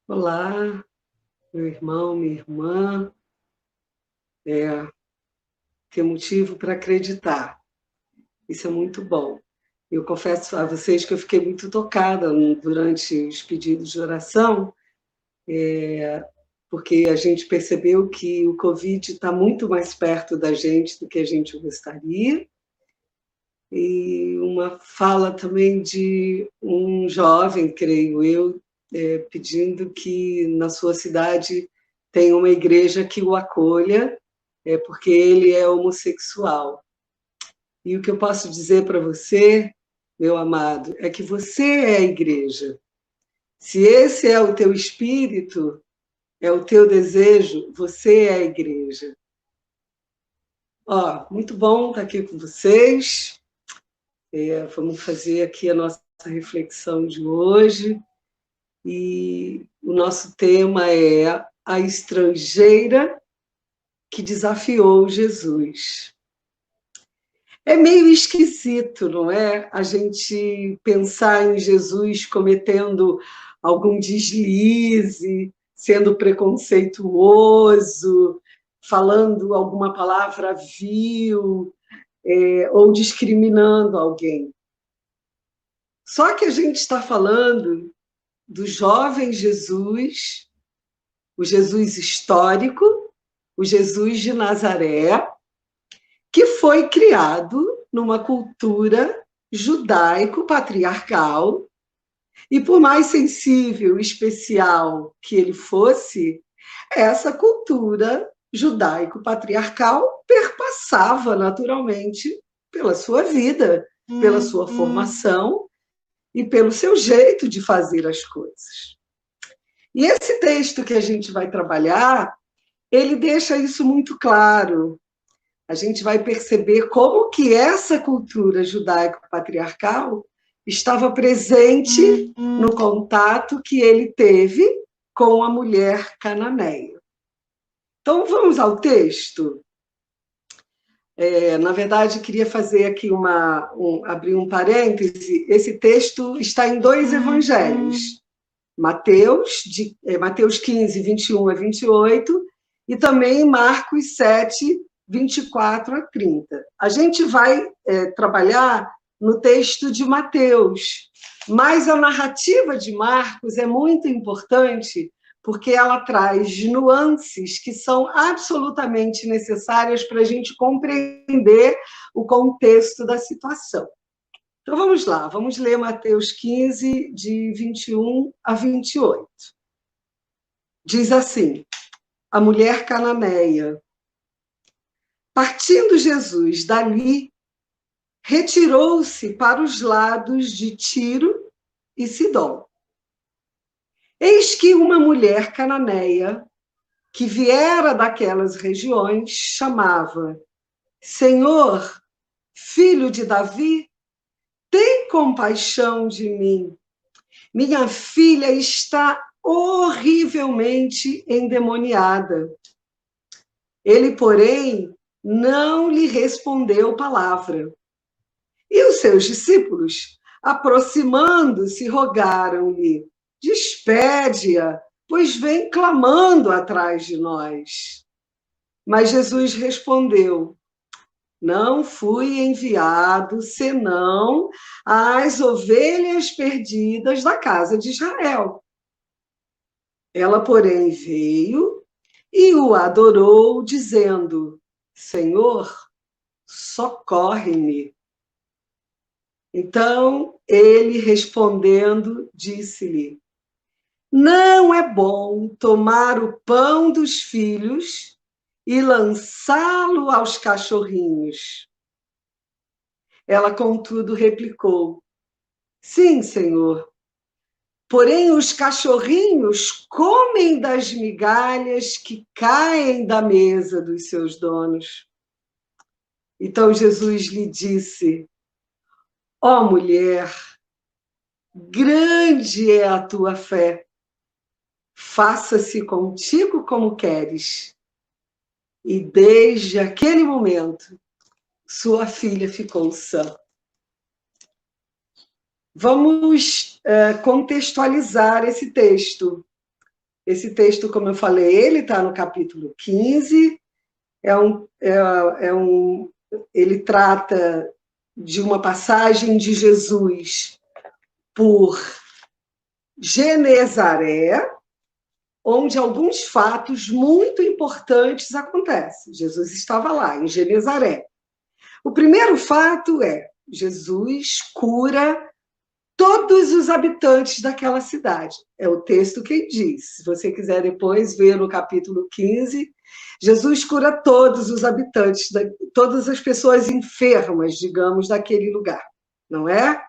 Olá, meu irmão, minha irmã. Ter motivo para acreditar. Isso é muito bom. Eu confesso a vocês que eu fiquei muito tocada durante os pedidos de oração, porque a gente percebeu que o Covid está muito mais perto da gente do que a gente gostaria. E uma fala também de um jovem, creio eu, pedindo que na sua cidade tenha uma igreja que o acolha, porque ele é homossexual. E o que eu posso dizer para você, meu amado, é que você é a igreja. Se esse é o teu espírito, é o teu desejo, você é a igreja. Muito bom estar aqui com vocês. Vamos fazer aqui a nossa reflexão de hoje. E o nosso tema é a estrangeira que desafiou Jesus. É meio esquisito, não é? A gente pensar em Jesus cometendo algum deslize, sendo preconceituoso, falando alguma palavra vil, ou discriminando alguém. Só que a gente está falando do jovem Jesus, o Jesus histórico, o Jesus de Nazaré, que foi criado numa cultura judaico-patriarcal, e por mais sensível e especial que ele fosse, essa cultura judaico-patriarcal perpassava naturalmente pela sua vida, pela sua formação e pelo seu jeito de fazer as coisas. E esse texto que a gente vai trabalhar, ele deixa isso muito claro. A gente vai perceber como que essa cultura judaico-patriarcal estava presente no contato que ele teve com a mulher cananeia. Então, vamos ao texto? Na verdade, queria fazer aqui abrir um parêntese. Esse texto está em dois evangelhos. Mateus 15, 21 a 28, e também Marcos 7, 24 a 30. A gente vai trabalhar no texto de Mateus, mas a narrativa de Marcos é muito importante porque ela traz nuances que são absolutamente necessárias para a gente compreender o contexto da situação. Então, vamos lá, vamos ler Mateus 15, de 21 a 28. Diz assim, a mulher cananeia. Partindo Jesus dali, retirou-se para os lados de Tiro e Sidom. Eis que uma mulher cananeia, que viera daquelas regiões, chamava, Senhor, filho de Davi, tem compaixão de mim. Minha filha está horrivelmente endemoniada. Ele, porém, não lhe respondeu palavra. E os seus discípulos, aproximando-se, rogaram-lhe, despede-a, pois vem clamando atrás de nós. Mas Jesus respondeu, não fui enviado senão às ovelhas perdidas da casa de Israel. Ela, porém, veio e o adorou, dizendo, Senhor, socorre-me. Então, ele respondendo, disse-lhe, não é bom tomar o pão dos filhos e lançá-lo aos cachorrinhos. Ela, contudo, replicou, sim, Senhor, porém os cachorrinhos comem das migalhas que caem da mesa dos seus donos. Então Jesus lhe disse, ó mulher, grande é a tua fé, faça-se contigo como queres. E desde aquele momento, sua filha ficou sã. Vamos contextualizar esse texto. Esse texto, como eu falei, ele está no capítulo 15, ele trata de uma passagem de Jesus por Genezaré, onde alguns fatos muito importantes acontecem. Jesus estava lá, em Genezaré. O primeiro fato é: Jesus cura todos os habitantes daquela cidade. É o texto que diz. Se você quiser depois ver no capítulo 15, Jesus cura todos os habitantes, todas as pessoas enfermas, digamos, daquele lugar, não é?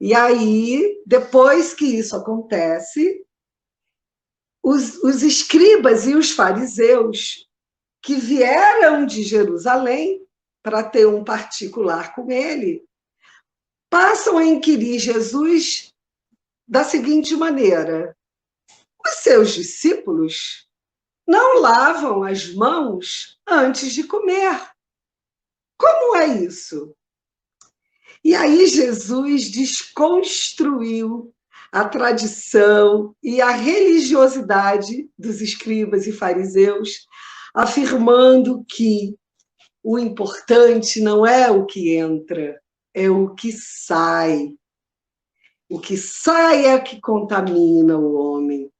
E aí, depois que isso acontece, os escribas e os fariseus que vieram de Jerusalém para ter um particular com ele, passam a inquirir Jesus da seguinte maneira: os seus discípulos não lavam as mãos antes de comer. Como é isso? E aí Jesus desconstruiu a tradição e a religiosidade dos escribas e fariseus, afirmando que o importante não é o que entra, é o que sai. O que sai é que contamina o homem.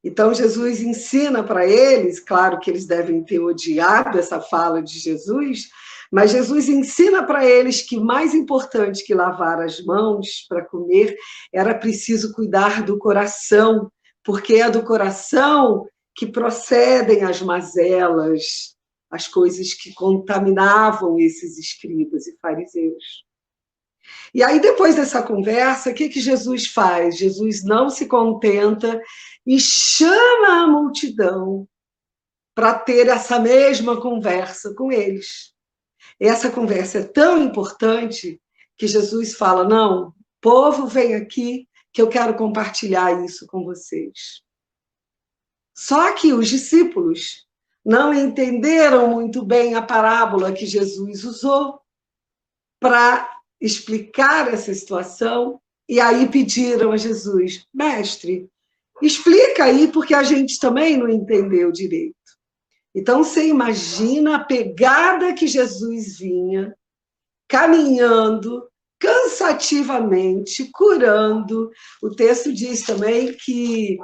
Então, Jesus ensina para eles, claro que eles devem ter odiado essa fala de Jesus, mas Jesus ensina para eles que mais importante que lavar as mãos para comer era preciso cuidar do coração, porque é do coração que procedem as mazelas, as coisas que contaminavam esses escribas e fariseus. E aí, depois dessa conversa, o que Jesus faz? Jesus não se contenta e chama a multidão para ter essa mesma conversa com eles. Essa conversa é tão importante que Jesus fala: não, povo, vem aqui que eu quero compartilhar isso com vocês. Só que os discípulos não entenderam muito bem a parábola que Jesus usou para explicar essa situação, e aí pediram a Jesus: mestre, explica aí, porque a gente também não entendeu direito. Então, você imagina a pegada que Jesus vinha, caminhando, cansativamente, curando. O texto diz também que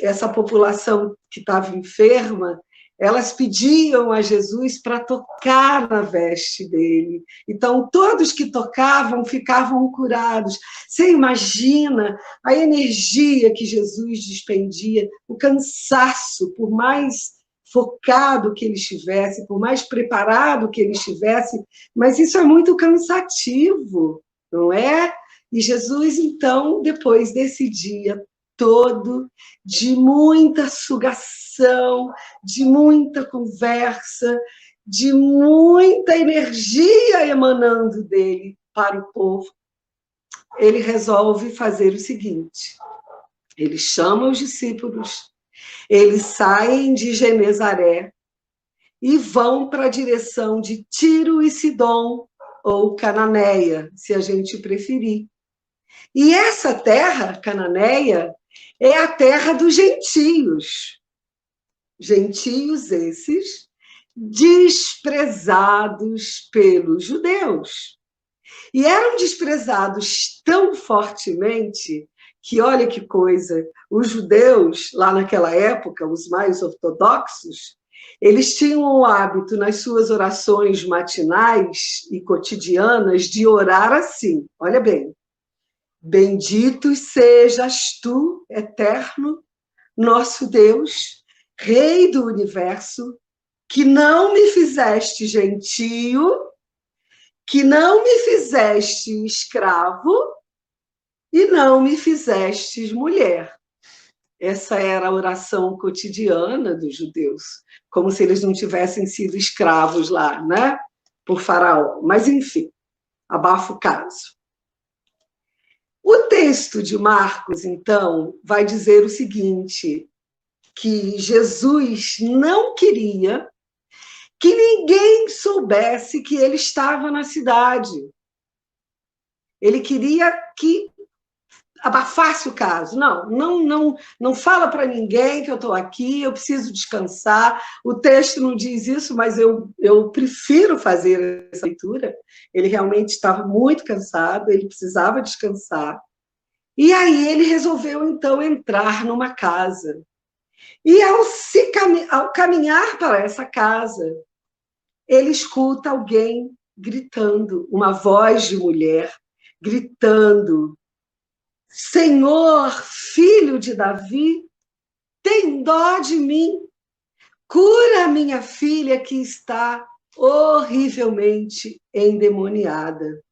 essa população que estava enferma, elas pediam a Jesus para tocar na veste dele. Então, todos que tocavam ficavam curados. Você imagina a energia que Jesus despendia, o cansaço, por mais focado que ele estivesse, por mais preparado que ele estivesse, mas isso é muito cansativo, não é? E Jesus, então, depois desse dia todo, de muita sugação, de muita conversa, de muita energia emanando dele para o povo, ele resolve fazer o seguinte: ele chama os discípulos, eles saem de Genezaré e vão para a direção de Tiro e Sidom, ou Cananéia, se a gente preferir. E essa terra, Cananéia, é a terra dos gentios. Gentios esses desprezados pelos judeus. E eram desprezados tão fortemente que, olha que coisa, os judeus, lá naquela época, os mais ortodoxos, eles tinham o hábito, nas suas orações matinais e cotidianas, de orar assim, olha bem: bendito sejas tu, eterno, nosso Deus, Rei do universo, que não me fizeste gentio, que não me fizeste escravo e não me fizestes mulher. Essa era a oração cotidiana dos judeus, como se eles não tivessem sido escravos lá, né? Por Faraó. Mas, enfim, abafa o caso. O texto de Marcos, então, vai dizer o seguinte: que Jesus não queria que ninguém soubesse que ele estava na cidade. Ele queria que abafasse o caso. Não fala para ninguém que eu estou aqui, eu preciso descansar. O texto não diz isso, mas eu prefiro fazer essa leitura. Ele realmente estava muito cansado, ele precisava descansar. E aí ele resolveu, então, entrar numa casa. E ao caminhar para essa casa, ele escuta alguém gritando, uma voz de mulher gritando: Senhor, filho de Davi, tem dó de mim, cura minha filha que está horrivelmente endemoniada.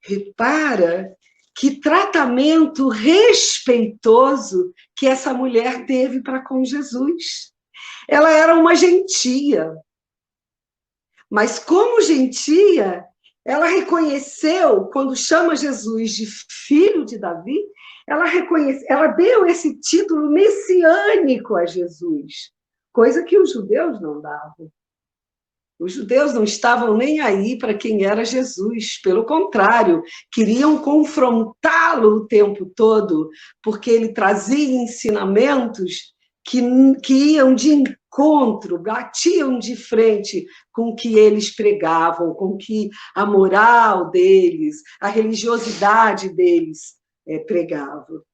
Repara que tratamento respeitoso que essa mulher teve para com Jesus. Ela era uma gentia, mas como gentia, ela reconheceu, quando chama Jesus de filho de Davi, ela deu esse título messiânico a Jesus, coisa que os judeus não davam. Os judeus não estavam nem aí para quem era Jesus, pelo contrário, queriam confrontá-lo o tempo todo, porque ele trazia ensinamentos que iam de encontro, batiam de frente com o que eles pregavam, com que a moral deles, a religiosidade deles pregava.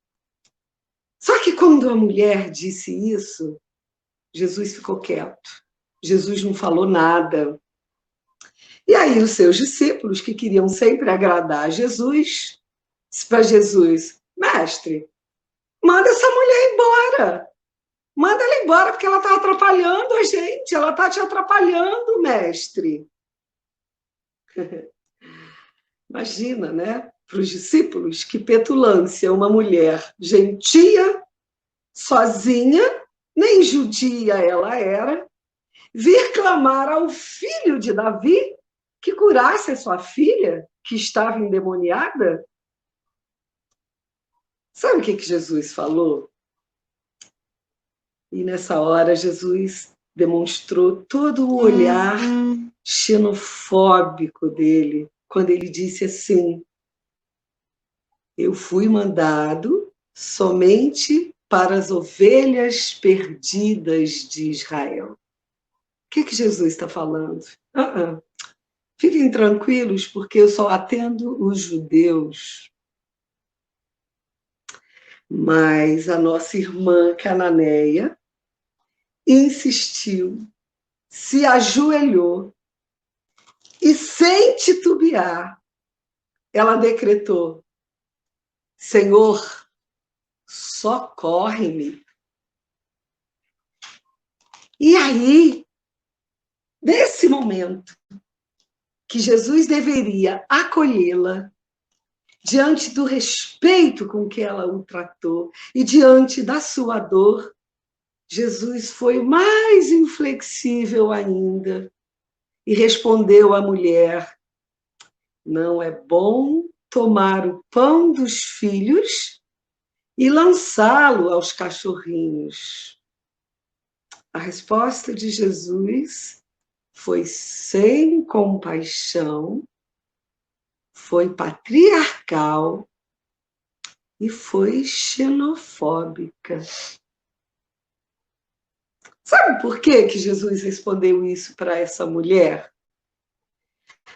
Só que quando a mulher disse isso, Jesus ficou quieto. Jesus não falou nada. E aí os seus discípulos, que queriam sempre agradar a Jesus, disse para Jesus: Mestre, manda essa mulher embora. Manda ela embora, porque ela está atrapalhando a gente. Ela está te atrapalhando, mestre. Imagina, né? Para os discípulos, que petulância, uma mulher gentia, sozinha, nem judia ela era, vir clamar ao filho de Davi que curasse a sua filha, que estava endemoniada. Sabe o que Jesus falou? E nessa hora Jesus demonstrou todo o olhar xenofóbico dele, quando ele disse assim: eu fui mandado somente para as ovelhas perdidas de Israel. O que Jesus está falando? Fiquem tranquilos, porque eu só atendo os judeus. Mas a nossa irmã cananeia insistiu, se ajoelhou e, sem titubear, ela decretou: Senhor, socorre-me. E aí, nesse momento, que Jesus deveria acolhê-la, diante do respeito com que ela o tratou e diante da sua dor, Jesus foi mais inflexível ainda e respondeu à mulher: não é bom tomar o pão dos filhos e lançá-lo aos cachorrinhos. A resposta de Jesus foi sem compaixão, foi patriarcal e foi xenofóbica. Sabe por que Jesus respondeu isso para essa mulher?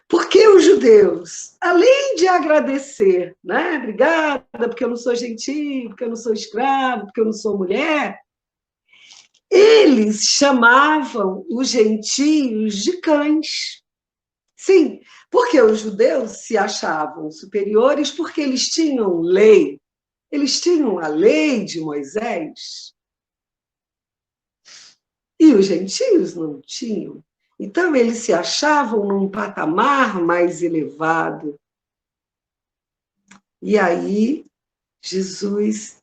Porque os judeus, além de agradecer, né? Obrigada, porque eu não sou gentil, porque eu não sou escravo, porque eu não sou mulher, eles chamavam os gentios de cães. Sim, porque os judeus se achavam superiores porque eles tinham lei, eles tinham a lei de Moisés. E os gentios não tinham. Então, eles se achavam num patamar mais elevado. E aí, Jesus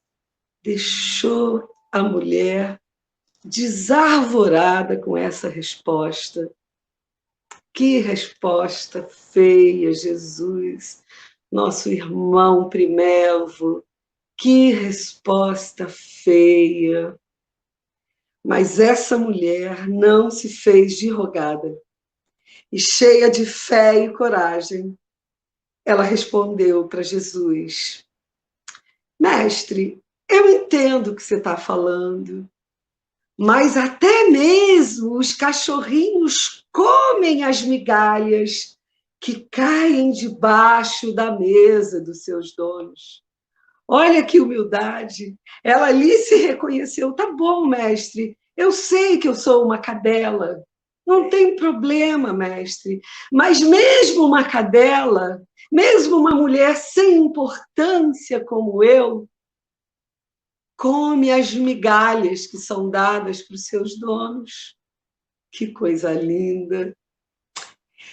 deixou a mulher desarvorada com essa resposta. Que resposta feia, Jesus, nosso irmão Primelvo. Que resposta feia. Mas essa mulher não se fez de rogada. E cheia de fé e coragem, ela respondeu para Jesus: mestre, eu entendo o que você está falando, mas até mesmo os cachorrinhos comem as migalhas que caem debaixo da mesa dos seus donos. Olha que humildade. Ela ali se reconheceu. Tá bom, mestre, eu sei que eu sou uma cadela. Não tem problema, mestre. Mas mesmo uma cadela, mesmo uma mulher sem importância como eu, come as migalhas que são dadas para os seus donos. Que coisa linda!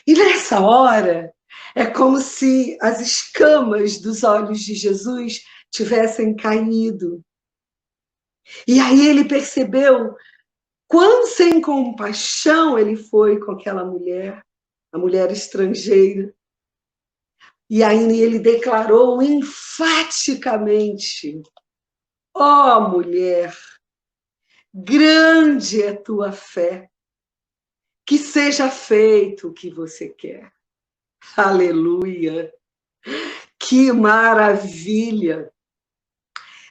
E nessa hora, é como se as escamas dos olhos de Jesus tivessem caído. E aí ele percebeu quão sem compaixão ele foi com aquela mulher, a mulher estrangeira. E aí ele declarou enfaticamente: ó mulher, grande é tua fé, que seja feito o que você quer. Aleluia! Que maravilha!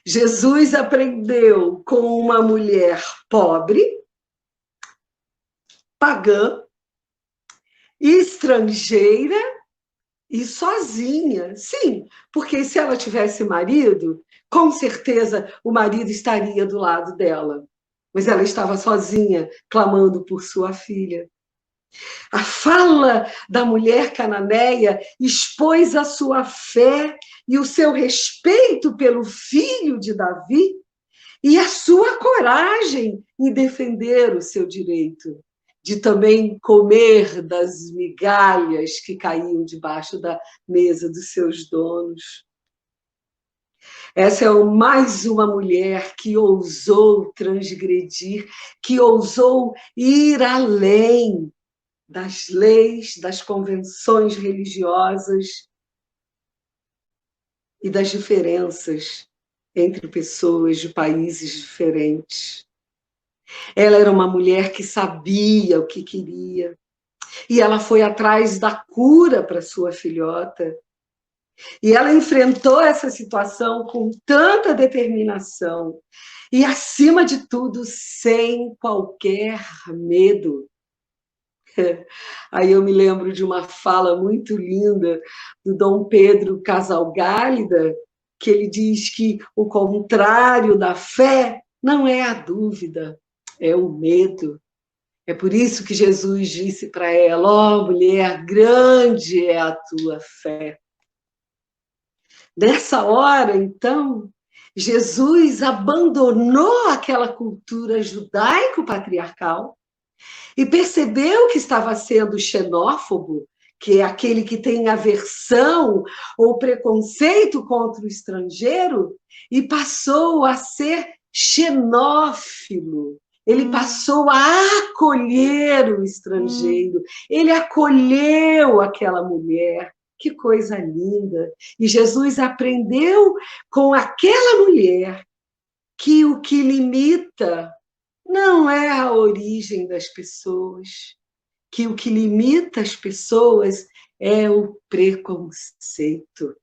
Jesus aprendeu com uma mulher pobre, pagã, estrangeira e sozinha. Sim, porque se ela tivesse marido, com certeza o marido estaria do lado dela. Mas ela estava sozinha, clamando por sua filha. A fala da mulher cananeia expôs a sua fé e o seu respeito pelo filho de Davi e a sua coragem em defender o seu direito de também comer das migalhas que caíam debaixo da mesa dos seus donos. Essa é mais uma mulher que ousou transgredir, que ousou ir além das leis, das convenções religiosas e das diferenças entre pessoas de países diferentes. Ela era uma mulher que sabia o que queria e ela foi atrás da cura para sua filhota. E ela enfrentou essa situação com tanta determinação e, acima de tudo, sem qualquer medo. Aí eu me lembro de uma fala muito linda do Dom Pedro Casalgálida, que ele diz que o contrário da fé não é a dúvida, é o medo. É por isso que Jesus disse para ela: ó, mulher, grande é a tua fé. Nessa hora, então, Jesus abandonou aquela cultura judaico-patriarcal e percebeu que estava sendo xenófobo, que é aquele que tem aversão ou preconceito contra o estrangeiro, e passou a ser xenófilo. Ele passou a acolher o estrangeiro, ele acolheu aquela mulher. Que coisa linda! E Jesus aprendeu com aquela mulher que o que limita não é a origem das pessoas, que o que limita as pessoas é o preconceito.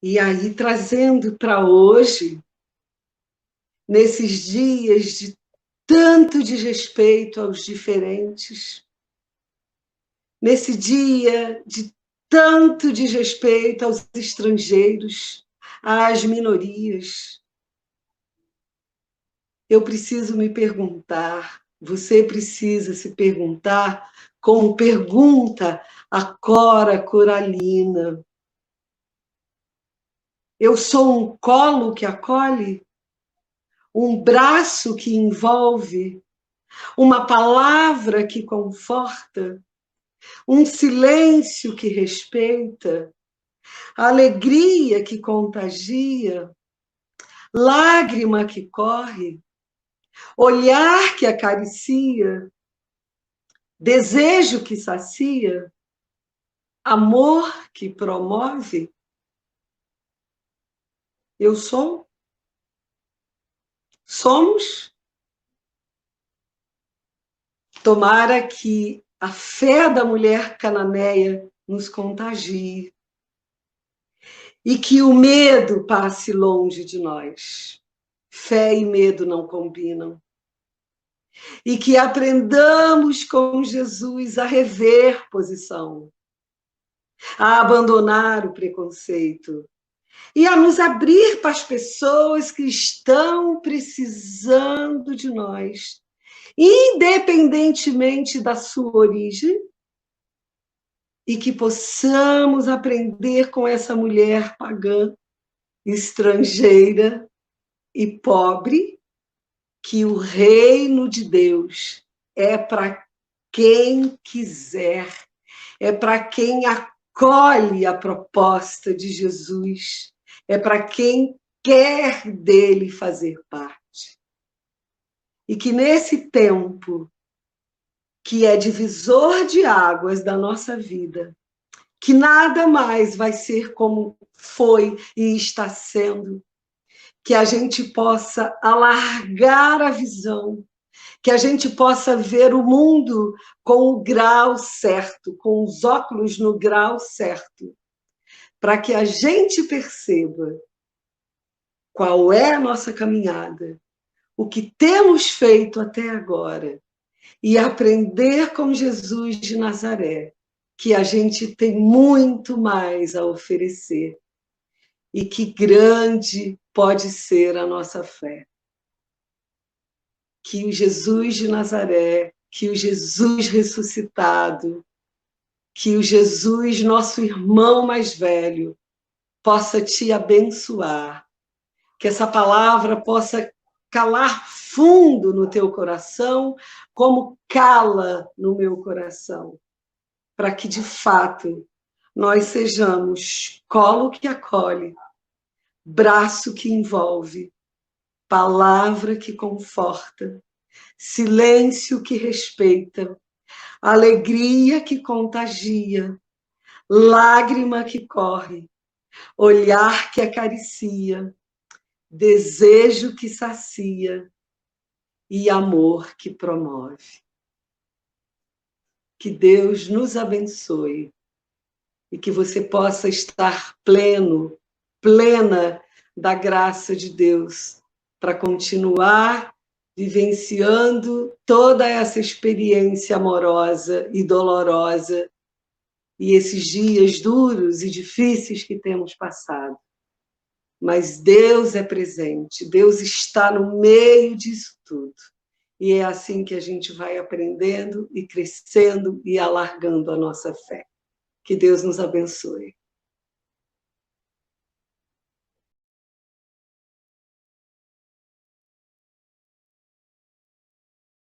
E aí, trazendo para hoje, nesses dias de tanto desrespeito aos diferentes, nesse dia de tanto desrespeito aos estrangeiros, às minorias, eu preciso me perguntar, você precisa se perguntar, como pergunta a Cora Coralina: eu sou um colo que acolhe? Um braço que envolve? Uma palavra que conforta? Um silêncio que respeita? Alegria que contagia? Lágrima que corre? Olhar que acaricia? Desejo que sacia? Amor que promove? Eu sou? Somos? Tomara que a fé da mulher cananeia nos contagie e que o medo passe longe de nós. Fé e medo não combinam. E que aprendamos com Jesus a rever posição, a abandonar o preconceito e a nos abrir para as pessoas que estão precisando de nós, independentemente da sua origem, e que possamos aprender com essa mulher pagã, estrangeira e pobre, que o reino de Deus é para quem quiser, é para quem acolhe a proposta de Jesus, é para quem quer dele fazer parte. E que nesse tempo, que é divisor de águas da nossa vida, que nada mais vai ser como foi e está sendo, que a gente possa alargar a visão, que a gente possa ver o mundo com o grau certo, com os óculos no grau certo, para que a gente perceba qual é a nossa caminhada, o que temos feito até agora, e aprender com Jesus de Nazaré, que a gente tem muito mais a oferecer, e que grande pode ser a nossa fé. Que o Jesus de Nazaré, que o Jesus ressuscitado, que o Jesus, nosso irmão mais velho, possa te abençoar, que essa palavra possa calar fundo no teu coração, como cala no meu coração, para que, de fato, nós sejamos colo que acolhe, braço que envolve, palavra que conforta, silêncio que respeita, alegria que contagia, lágrima que corre, olhar que acaricia, desejo que sacia e amor que promove. Que Deus nos abençoe e que você possa estar pleno, plena da graça de Deus para continuar vivenciando toda essa experiência amorosa e dolorosa e esses dias duros e difíceis que temos passado. Mas Deus é presente, Deus está no meio disso tudo. E é assim que a gente vai aprendendo e crescendo e alargando a nossa fé. Que Deus nos abençoe.